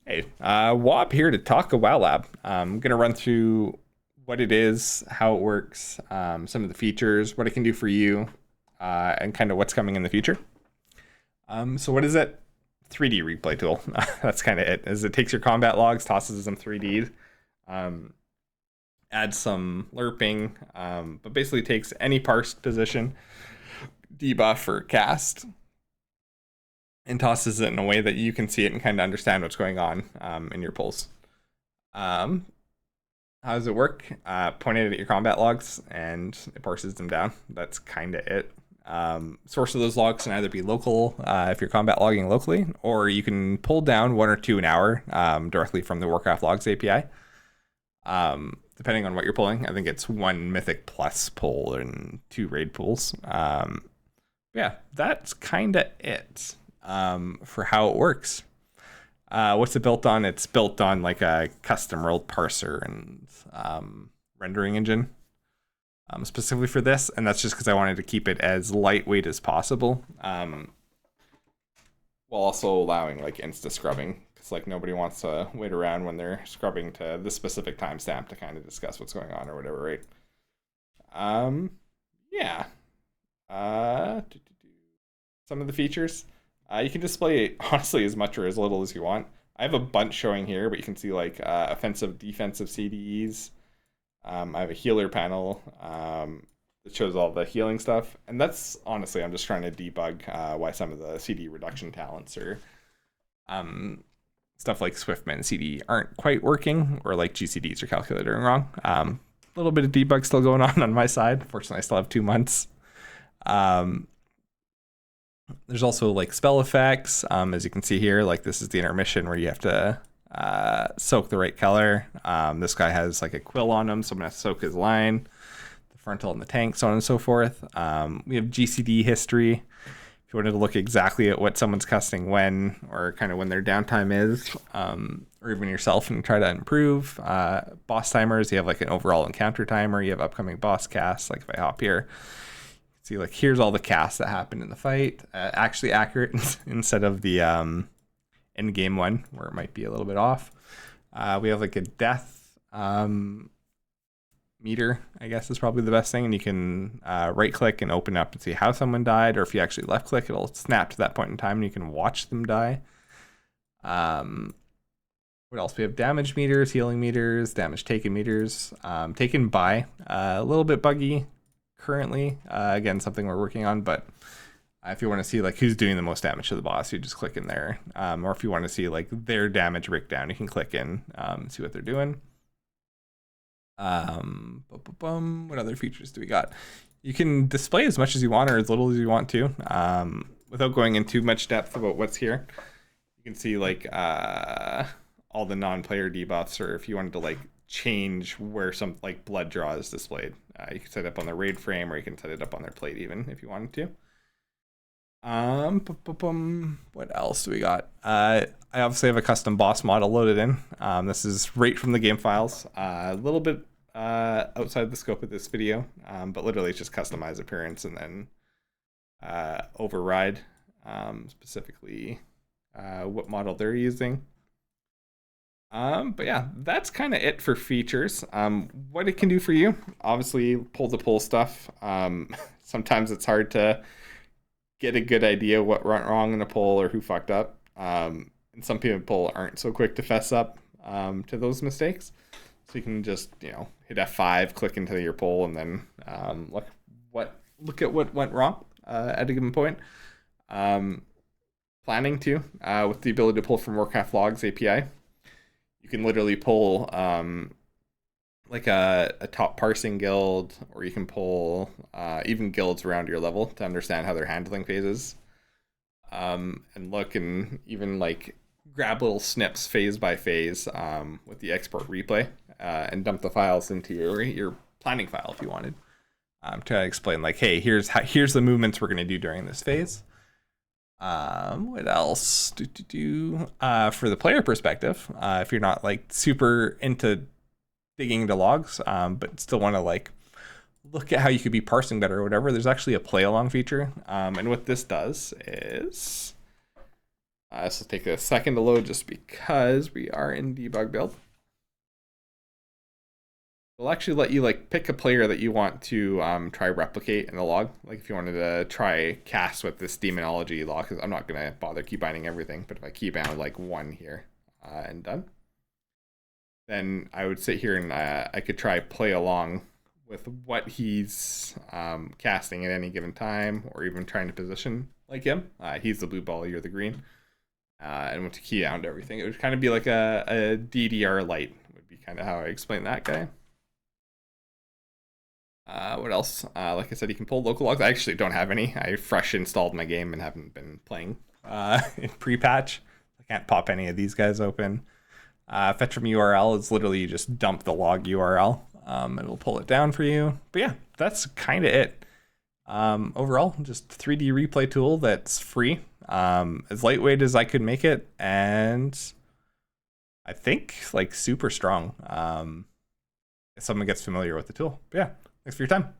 Hey, Wob here to talk AWOWLab. I'm going to run through what it is, how it works, some of the features, what it can do for you, and kind of what's coming in the future. So what is it? 3D replay tool. That's kind of it. As it takes your combat logs, tosses them 3D, adds some lerping, but basically takes any parsed position, debuff or cast, and tosses it in a way that you can see it and kind of understand what's going on in your pulls. How does it work? Point it at your combat logs and it parses them down. That's kind of it. Source of those logs can either be local if you're combat logging locally, or you can pull down 1 or 2 an hour directly from the Warcraft logs API. Depending on what you're pulling, I think it's 1 Mythic Plus pull and 2 raid pulls. Yeah, that's kind of it for how it works. What's it built on? It's built on like a custom world parser and rendering engine specifically for this, and that's just because I wanted to keep it as lightweight as possible, while also allowing like insta scrubbing, because like nobody wants to wait around when they're scrubbing to the specific timestamp to kind of discuss what's going on or whatever, right? Yeah. Some of the features. You can display honestly as much or as little as you want. I have a bunch showing here, but you can see like offensive, defensive CDEs. I have a healer panel that shows all the healing stuff. And that's honestly, I'm just trying to debug why some of the CD reduction talents or stuff like Swiftman CD aren't quite working, or like GCDs are calculated wrong. A little bit of debug still going on my side. Fortunately, I still have 2 months. There's also like spell effects, as you can see here, like this is the intermission where you have to soak the right color. This guy has like a quill on him, so I'm going to soak his line, the frontal and the tank, so on and so forth. We have GCD history. If you wanted to look exactly at what someone's casting when, or kind of when their downtime is, or even yourself and try to improve. Boss timers, you have like an overall encounter timer, you have upcoming boss casts, like if I hop here. See, like here's all the casts that happened in the fight, actually accurate instead of the end game one where it might be a little bit off. We have like a death meter, I guess is probably the best thing, and you can right click and open up and see how someone died, or if you actually left click, it'll snap to that point in time and you can watch them die. What else? We have damage meters, healing meters, damage taken meters, taken by, a little bit buggy currently, again something we're working on, but if you want to see like who's doing the most damage to the boss, you just click in there, or if you want to see like their damage breakdown, you can click in and see what they're doing. What other features do we got? You can display as much as you want or as little as you want to, without going into much depth about what's here. You can see like all the non-player debuffs, or if you wanted to like change where some like blood draw is displayed. You can set it up on the raid frame, or you can set it up on their plate even if you wanted to. What else do we got? I obviously have a custom boss model loaded in. This is right from the game files. A little bit outside the scope of this video, but literally it's just customize appearance and then override specifically what model they're using. But yeah, that's kind of it for features. What it can do for you, obviously pull to pull stuff. Sometimes it's hard to get a good idea what went wrong in a poll or who fucked up. And some people aren't so quick to fess up to those mistakes. So you can just, hit F5, click into your poll, and then look at what went wrong at a given point. Planning too, with the ability to pull from Warcraft logs API. You can literally pull like a top parsing guild, or you can pull even guilds around your level to understand how they're handling phases, and look and even like grab little snips phase by phase with the export replay, and dump the files into your planning file if you wanted, to explain like, hey, here's the movements we're going to do during this phase. What else for the player perspective, if you're not like super into digging into logs, but still want to like look at how you could be parsing better or whatever, there's actually a play along feature, and what this does is This will take a second to load just because we are in debug build. It'll actually let you like pick a player that you want to try replicate in the log. Like if you wanted to try cast with this demonology log, because I'm not gonna bother keybinding everything, but if I keybind like 1 here and done, then I would sit here and I could try play along with what he's casting at any given time, or even trying to position like him. He's the blue ball, you're the green. And want to key down to everything. It would kind of be like a DDR light, would be kind of how I explain that guy. What else? Like I said, you can pull local logs. I actually don't have any. I fresh installed my game and haven't been playing in pre-patch. I can't pop any of these guys open. Fetch from URL is literally you just dump the log URL. It'll pull it down for you. But yeah, that's kind of it. Overall, just 3D replay tool that's free. As lightweight as I could make it, and I think like super strong. If someone gets familiar with the tool. But yeah, thanks for your time.